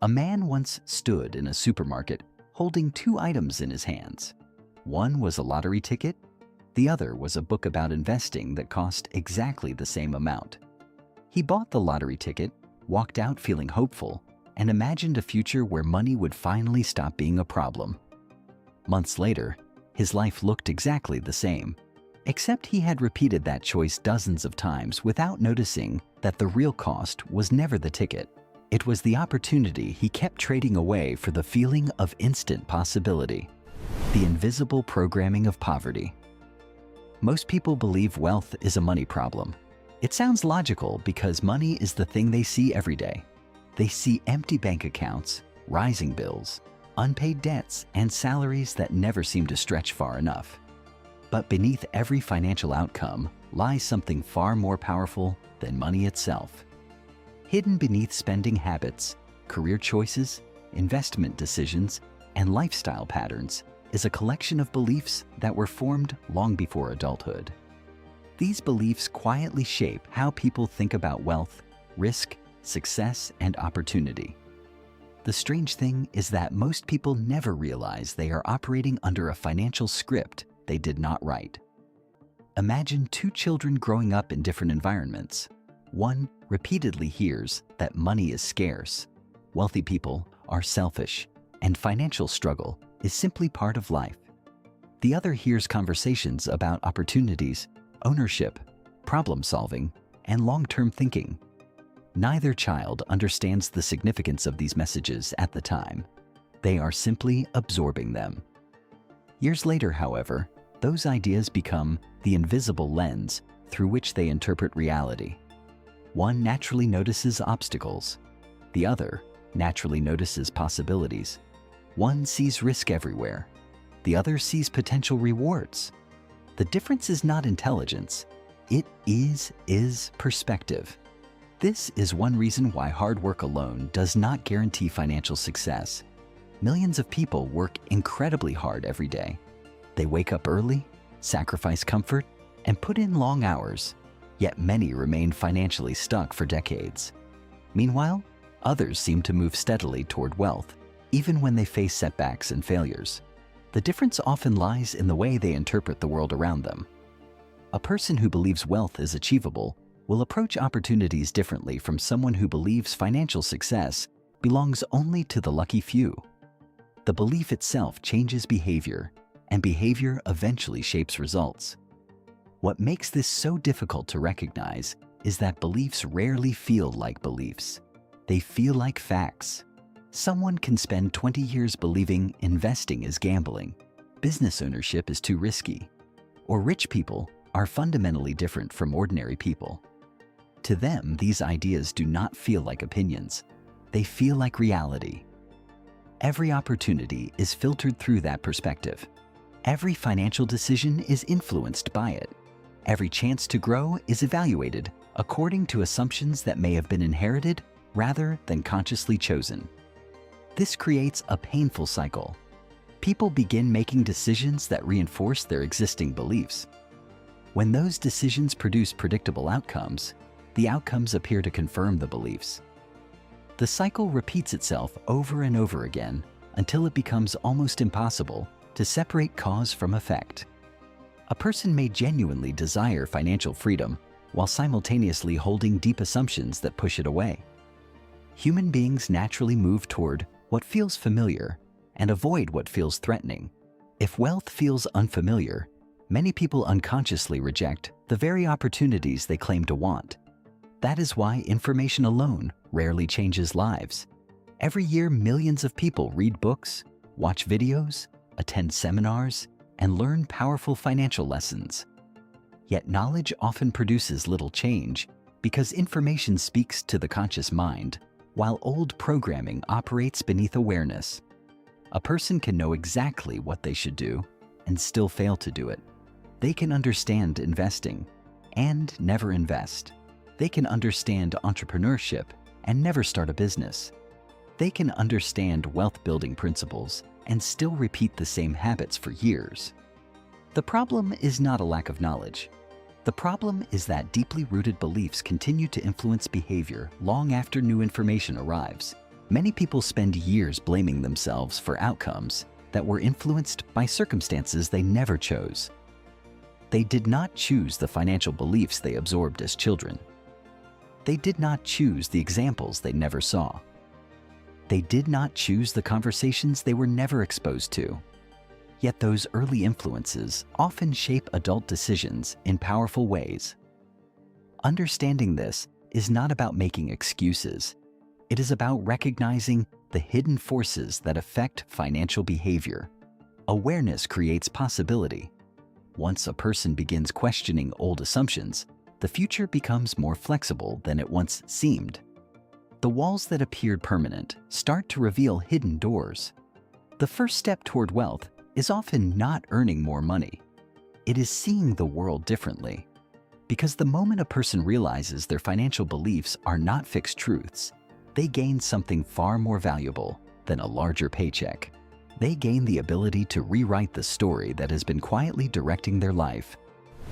A man once stood in a supermarket holding two items in his hands. One was a lottery ticket, the other was a book about investing that cost exactly the same amount. He bought the lottery ticket, walked out feeling hopeful, and imagined a future where money would finally stop being a problem. Months later, his life looked exactly the same, except he had repeated that choice dozens of times without noticing that the real cost was never the ticket. It was the opportunity he kept trading away for the feeling of instant possibility. The invisible programming of poverty. Most people believe wealth is a money problem. It sounds logical because money is the thing they see every day. They see empty bank accounts, rising bills, unpaid debts, and salaries that never seem to stretch far enough. But beneath every financial outcome lies something far more powerful than money itself. Hidden beneath spending habits, career choices, investment decisions, and lifestyle patterns is a collection of beliefs that were formed long before adulthood. These beliefs quietly shape how people think about wealth, risk, success, and opportunity. The strange thing is that most people never realize they are operating under a financial script they did not write. Imagine two children growing up in different environments. One repeatedly hears that money is scarce, wealthy people are selfish, and financial struggle is simply part of life. The other hears conversations about opportunities, ownership, problem solving, and long-term thinking. Neither child understands the significance of these messages at the time. They are simply absorbing them. Years later, however, those ideas become the invisible lens through which they interpret reality. One naturally notices obstacles. The other naturally notices possibilities. One sees risk everywhere. The other sees potential rewards. The difference is not intelligence. It is perspective. This is one reason why hard work alone does not guarantee financial success. Millions of people work incredibly hard every day. They wake up early, sacrifice comfort, and put in long hours, yet many remain financially stuck for decades. Meanwhile, others seem to move steadily toward wealth, even when they face setbacks and failures. The difference often lies in the way they interpret the world around them. A person who believes wealth is achievable will approach opportunities differently from someone who believes financial success belongs only to the lucky few. The belief itself changes behavior, and behavior eventually shapes results. What makes this so difficult to recognize is that beliefs rarely feel like beliefs. They feel like facts. Someone can spend 20 years believing investing is gambling, business ownership is too risky, or rich people are fundamentally different from ordinary people. To them, these ideas do not feel like opinions. They feel like reality. Every opportunity is filtered through that perspective. Every financial decision is influenced by it. Every chance to grow is evaluated according to assumptions that may have been inherited rather than consciously chosen. This creates a painful cycle. People begin making decisions that reinforce their existing beliefs. When those decisions produce predictable outcomes, the outcomes appear to confirm the beliefs. The cycle repeats itself over and over again until it becomes almost impossible to separate cause from effect. A person may genuinely desire financial freedom while simultaneously holding deep assumptions that push it away. Human beings naturally move toward what feels familiar and avoid what feels threatening. If wealth feels unfamiliar, many people unconsciously reject the very opportunities they claim to want. That is why information alone rarely changes lives. Every year, millions of people read books, watch videos, attend seminars, and learn powerful financial lessons. Yet knowledge often produces little change because information speaks to the conscious mind, while old programming operates beneath awareness. A person can know exactly what they should do and still fail to do it. They can understand investing and never invest. They can understand entrepreneurship and never start a business. They can understand wealth-building principles and still repeat the same habits for years. The problem is not a lack of knowledge. The problem is that deeply rooted beliefs continue to influence behavior long after new information arrives. Many people spend years blaming themselves for outcomes that were influenced by circumstances they never chose. They did not choose the financial beliefs they absorbed as children. They did not choose the examples they never saw. They did not choose the conversations they were never exposed to. Yet those early influences often shape adult decisions in powerful ways. Understanding this is not about making excuses. It is about recognizing the hidden forces that affect financial behavior. Awareness creates possibility. Once a person begins questioning old assumptions, the future becomes more flexible than it once seemed. The walls that appeared permanent start to reveal hidden doors. The first step toward wealth is often not earning more money. It is seeing the world differently. Because the moment a person realizes their financial beliefs are not fixed truths, they gain something far more valuable than a larger paycheck. They gain the ability to rewrite the story that has been quietly directing their life.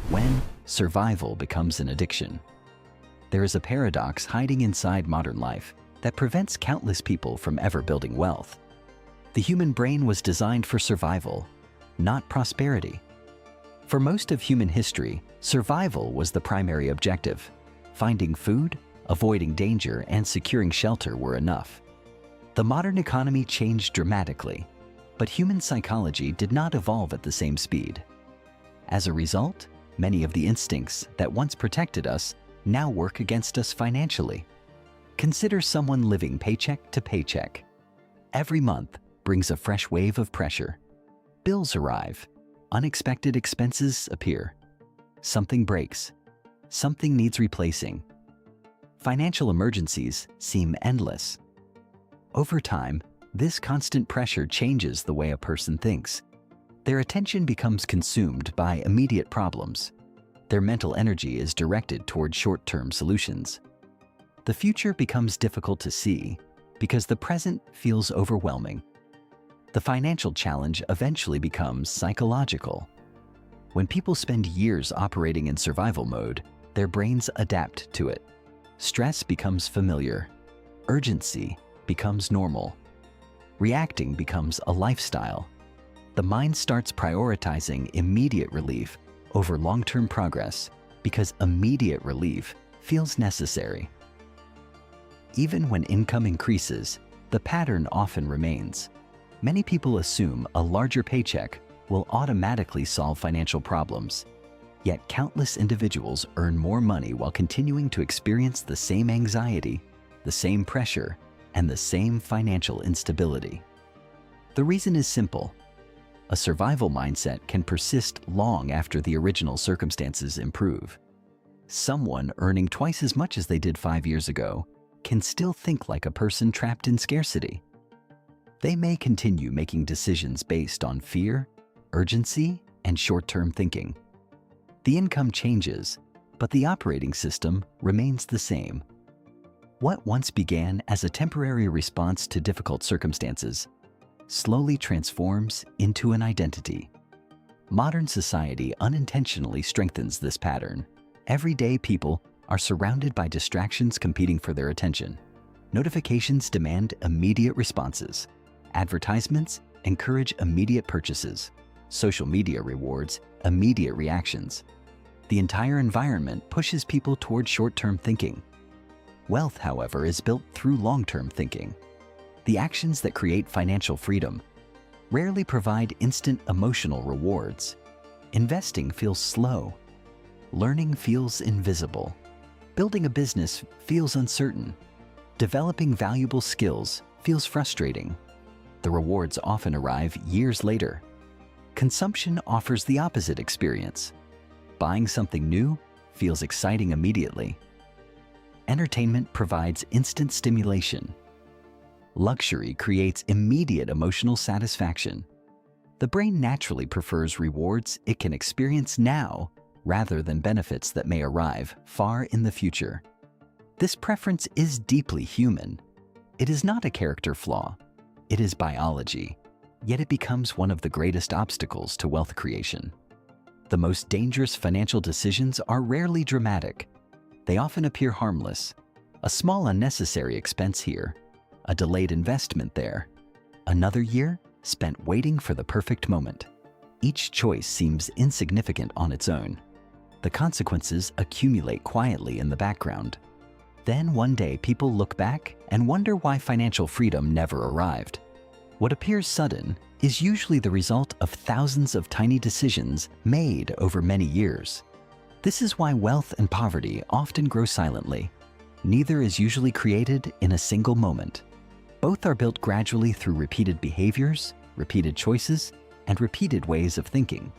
When survival becomes an addiction. There is a paradox hiding inside modern life that prevents countless people from ever building wealth. The human brain was designed for survival, not prosperity. For most of human history, survival was the primary objective. Finding food, avoiding danger, and securing shelter were enough. The modern economy changed dramatically, but human psychology did not evolve at the same speed. As a result, many of the instincts that once protected us now work against us financially. Consider someone living paycheck to paycheck. Every month brings a fresh wave of pressure. Bills arrive. Unexpected expenses appear. Something breaks. Something needs replacing. Financial emergencies seem endless. Over time, this constant pressure changes the way a person thinks. Their attention becomes consumed by immediate problems. Their mental energy is directed toward short-term solutions. The future becomes difficult to see because the present feels overwhelming. The financial challenge eventually becomes psychological. When people spend years operating in survival mode, their brains adapt to it. Stress becomes familiar. Urgency becomes normal. Reacting becomes a lifestyle. The mind starts prioritizing immediate relief over long-term progress because immediate relief feels necessary. Even when income increases, the pattern often remains. Many people assume a larger paycheck will automatically solve financial problems. Yet countless individuals earn more money while continuing to experience the same anxiety, the same pressure, and the same financial instability. The reason is simple. A survival mindset can persist long after the original circumstances improve. Someone earning twice as much as they did 5 years ago can still think like a person trapped in scarcity. They may continue making decisions based on fear, urgency, and short-term thinking. The income changes, but the operating system remains the same. What once began as a temporary response to difficult circumstances slowly transforms into an identity. Modern society unintentionally strengthens this pattern. Everyday people are surrounded by distractions competing for their attention. Notifications demand immediate responses. Advertisements encourage immediate purchases. Social media rewards immediate reactions. The entire environment pushes people toward short-term thinking. Wealth, however, is built through long-term thinking. The actions that create financial freedom rarely provide instant emotional rewards. Investing feels slow. Learning feels invisible. Building a business feels uncertain. Developing valuable skills feels frustrating. The rewards often arrive years later. Consumption offers the opposite experience. Buying something new feels exciting immediately. Entertainment provides instant stimulation. Luxury creates immediate emotional satisfaction. The brain naturally prefers rewards it can experience now rather than benefits that may arrive far in the future. This preference is deeply human. It is not a character flaw. It is biology, yet it becomes one of the greatest obstacles to wealth creation. The most dangerous financial decisions are rarely dramatic. They often appear harmless. A small unnecessary expense here, a delayed investment there. Another year spent waiting for the perfect moment. Each choice seems insignificant on its own. The consequences accumulate quietly in the background. Then one day people look back and wonder why financial freedom never arrived. What appears sudden is usually the result of thousands of tiny decisions made over many years. This is why wealth and poverty often grow silently. Neither is usually created in a single moment. Both are built gradually through repeated behaviors, repeated choices, and repeated ways of thinking.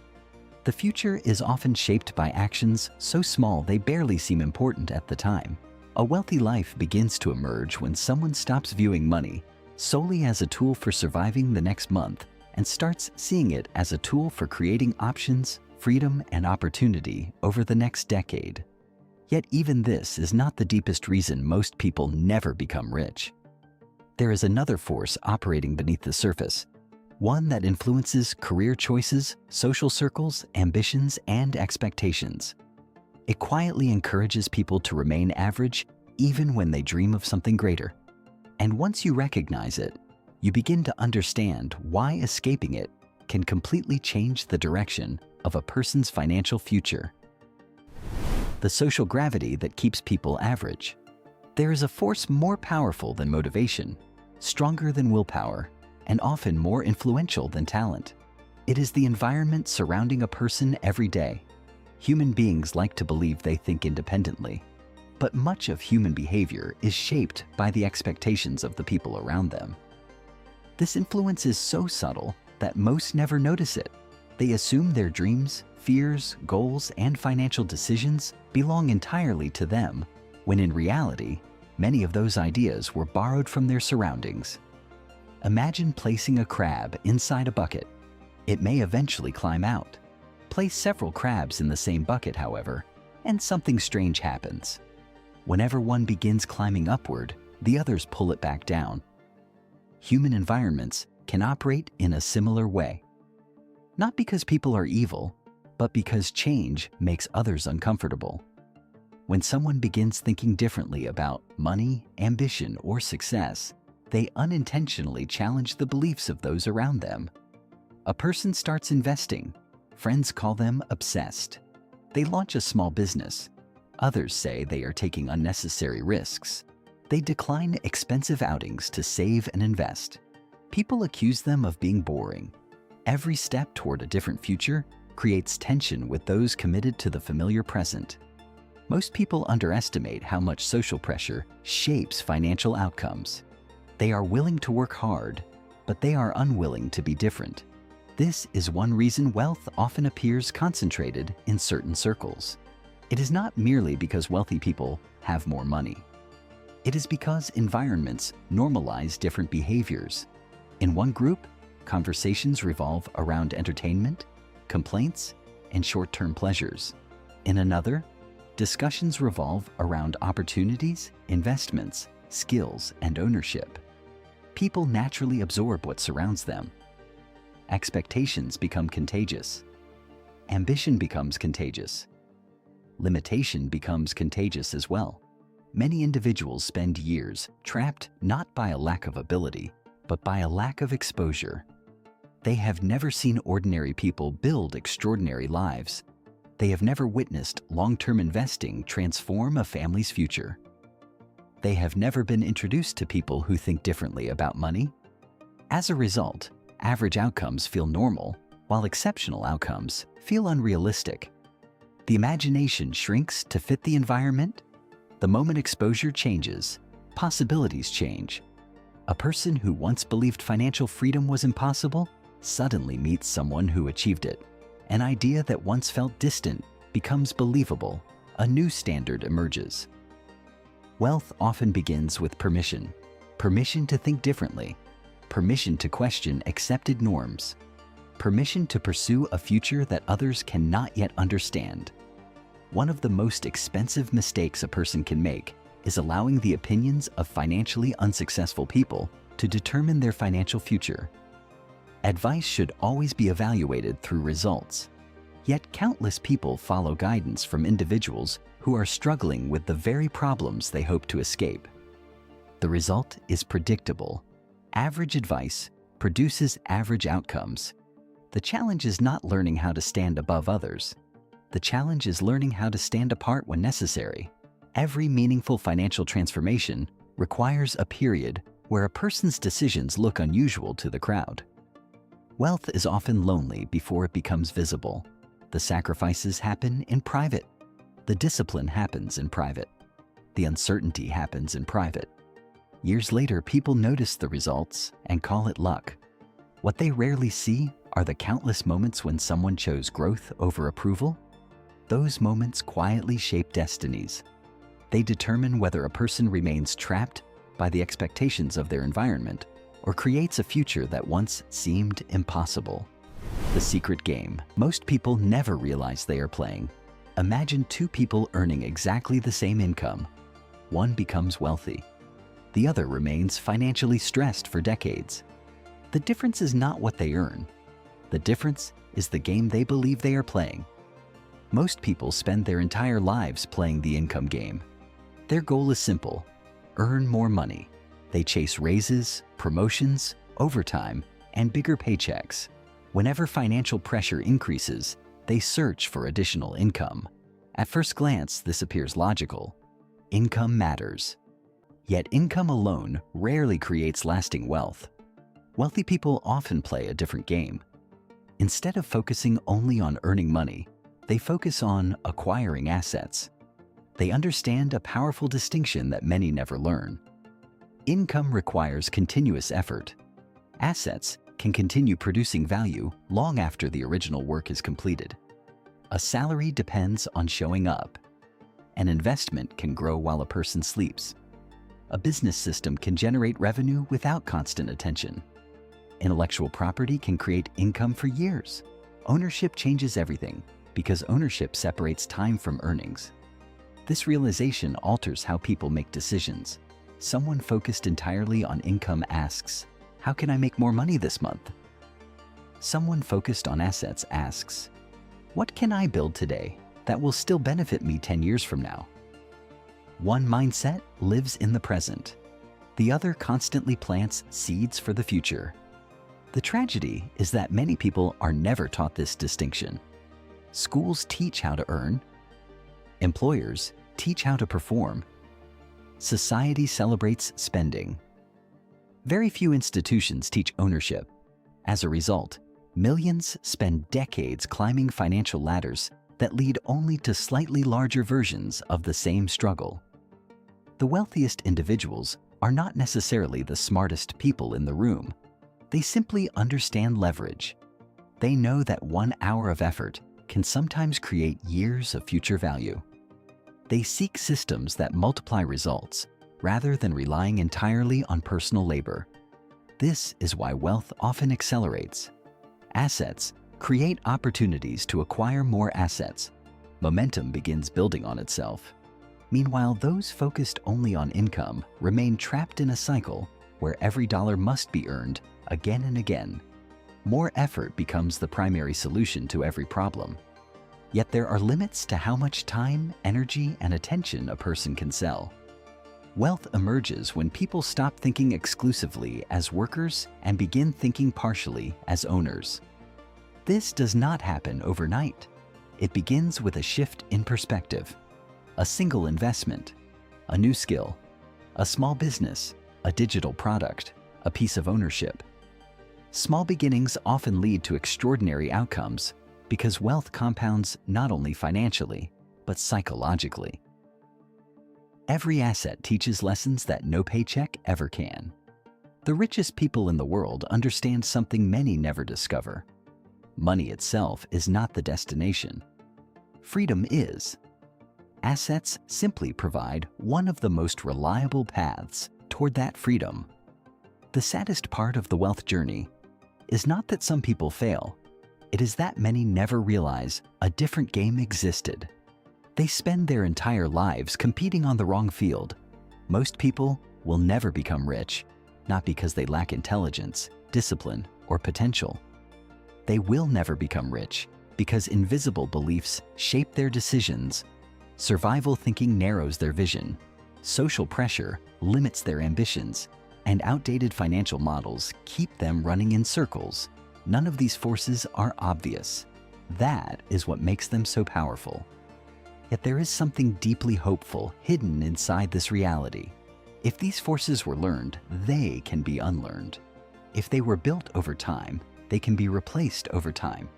The future is often shaped by actions so small they barely seem important at the time. A wealthy life begins to emerge when someone stops viewing money solely as a tool for surviving the next month and starts seeing it as a tool for creating options, freedom, and opportunity over the next decade. Yet even this is not the deepest reason most people never become rich. There is another force operating beneath the surface, one that influences career choices, social circles, ambitions, and expectations. It quietly encourages people to remain average even when they dream of something greater. And once you recognize it, you begin to understand why escaping it can completely change the direction of a person's financial future. The social gravity that keeps people average. There is a force more powerful than motivation, stronger than willpower, and often more influential than talent. It is the environment surrounding a person every day. Human beings like to believe they think independently, but much of human behavior is shaped by the expectations of the people around them. This influence is so subtle that most never notice it. They assume their dreams, fears, goals, and financial decisions belong entirely to them, when in reality, many of those ideas were borrowed from their surroundings. Imagine placing a crab inside a bucket. It may eventually climb out. Place several crabs in the same bucket, however, and something strange happens. Whenever one begins climbing upward, the others pull it back down. Human environments can operate in a similar way. Not because people are evil, but because change makes others uncomfortable. When someone begins thinking differently about money, ambition, or success, they unintentionally challenge the beliefs of those around them. A person starts investing. Friends call them obsessed. They launch a small business. Others say they are taking unnecessary risks. They decline expensive outings to save and invest. People accuse them of being boring. Every step toward a different future creates tension with those committed to the familiar present. Most people underestimate how much social pressure shapes financial outcomes. They are willing to work hard, but they are unwilling to be different. This is one reason wealth often appears concentrated in certain circles. It is not merely because wealthy people have more money. It is because environments normalize different behaviors. In one group, conversations revolve around entertainment, complaints, and short-term pleasures. In another, discussions revolve around opportunities, investments, skills, and ownership. People naturally absorb what surrounds them. Expectations become contagious. Ambition becomes contagious. Limitation becomes contagious as well. Many individuals spend years trapped not by a lack of ability, but by a lack of exposure. They have never seen ordinary people build extraordinary lives. They have never witnessed long-term investing transform a family's future. They have never been introduced to people who think differently about money. As a result, average outcomes feel normal, while exceptional outcomes feel unrealistic. The imagination shrinks to fit the environment. The moment exposure changes, possibilities change. A person who once believed financial freedom was impossible suddenly meets someone who achieved it. An idea that once felt distant becomes believable. A new standard emerges. Wealth often begins with permission. Permission to think differently. Permission to question accepted norms. Permission to pursue a future that others cannot yet understand. One of the most expensive mistakes a person can make is allowing the opinions of financially unsuccessful people to determine their financial future. Advice should always be evaluated through results. Yet countless people follow guidance from individuals who are struggling with the very problems they hope to escape. The result is predictable. Average advice produces average outcomes. The challenge is not learning how to stand above others. The challenge is learning how to stand apart when necessary. Every meaningful financial transformation requires a period where a person's decisions look unusual to the crowd. Wealth is often lonely before it becomes visible. The sacrifices happen in private. The discipline happens in private. The uncertainty happens in private. Years later, people notice the results and call it luck. What they rarely see are the countless moments when someone chose growth over approval. Those moments quietly shape destinies. They determine whether a person remains trapped by the expectations of their environment or creates a future that once seemed impossible. The secret game most people never realize they are playing. Imagine two people earning exactly the same income. One becomes wealthy. The other remains financially stressed for decades. The difference is not what they earn. The difference is the game they believe they are playing. Most people spend their entire lives playing the income game. Their goal is simple: earn more money. They chase raises, promotions, overtime, and bigger paychecks. Whenever financial pressure increases, they search for additional income. At first glance, this appears logical. Income matters. Yet income alone rarely creates lasting wealth. Wealthy people often play a different game. Instead of focusing only on earning money, they focus on acquiring assets. They understand a powerful distinction that many never learn. Income requires continuous effort. Assets can continue producing value long after the original work is completed. A salary depends on showing up. An investment can grow while a person sleeps. A business system can generate revenue without constant attention. Intellectual property can create income for years. Ownership changes everything because ownership separates time from earnings. This realization alters how people make decisions. Someone focused entirely on income asks, "How can I make more money this month?" Someone focused on assets asks, "What can I build today that will still benefit me 10 years from now?" One mindset lives in the present. The other constantly plants seeds for the future. The tragedy is that many people are never taught this distinction. Schools teach how to earn. Employers teach how to perform. Society celebrates spending. Very few institutions teach ownership. As a result, millions spend decades climbing financial ladders that lead only to slightly larger versions of the same struggle. The wealthiest individuals are not necessarily the smartest people in the room. They simply understand leverage. They know that 1 hour of effort can sometimes create years of future value. They seek systems that multiply results rather than relying entirely on personal labor. This is why wealth often accelerates. Assets create opportunities to acquire more assets. Momentum begins building on itself. Meanwhile, those focused only on income remain trapped in a cycle where every dollar must be earned again and again. More effort becomes the primary solution to every problem. Yet there are limits to how much time, energy, and attention a person can sell. Wealth emerges when people stop thinking exclusively as workers and begin thinking partially as owners. This does not happen overnight. It begins with a shift in perspective. A single investment, a new skill, a small business, a digital product, a piece of ownership. Small beginnings often lead to extraordinary outcomes because wealth compounds not only financially, but psychologically. Every asset teaches lessons that no paycheck ever can. The richest people in the world understand something many never discover. Money itself is not the destination. Freedom is. Assets simply provide one of the most reliable paths toward that freedom. The saddest part of the wealth journey is not that some people fail. It is that many never realize a different game existed. They spend their entire lives competing on the wrong field. Most people will never become rich, not because they lack intelligence, discipline, or potential. They will never become rich because invisible beliefs shape their decisions. Survival thinking narrows their vision. Social pressure limits their ambitions, and outdated financial models keep them running in circles. None of these forces are obvious. That is what makes them so powerful. Yet there is something deeply hopeful hidden inside this reality. If these forces were learned, they can be unlearned. If they were built over time, they can be replaced over time.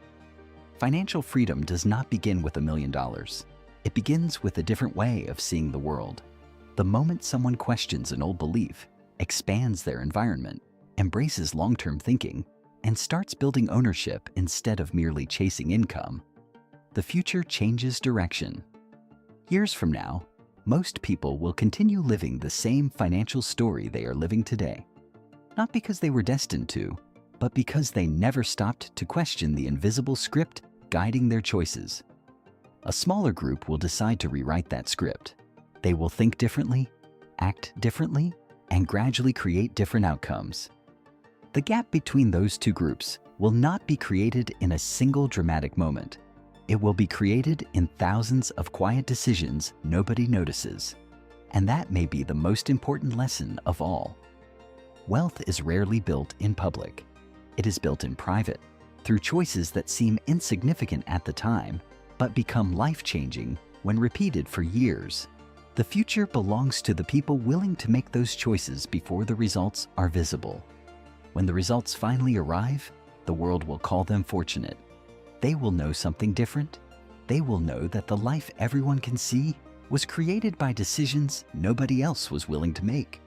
Financial freedom does not begin with $1 million. It begins with a different way of seeing the world. The moment someone questions an old belief, expands their environment, embraces long-term thinking, and starts building ownership instead of merely chasing income, the future changes direction. Years from now, most people will continue living the same financial story they are living today. Not because they were destined to, but because they never stopped to question the invisible script guiding their choices. A smaller group will decide to rewrite that script. They will think differently, act differently, and gradually create different outcomes. The gap between those two groups will not be created in a single dramatic moment. It will be created in thousands of quiet decisions nobody notices. And that may be the most important lesson of all. Wealth is rarely built in public. It is built in private, through choices that seem insignificant at the time, but become life-changing when repeated for years. The future belongs to the people willing to make those choices before the results are visible. When the results finally arrive, the world will call them fortunate. They will know something different. They will know that the life everyone can see was created by decisions nobody else was willing to make.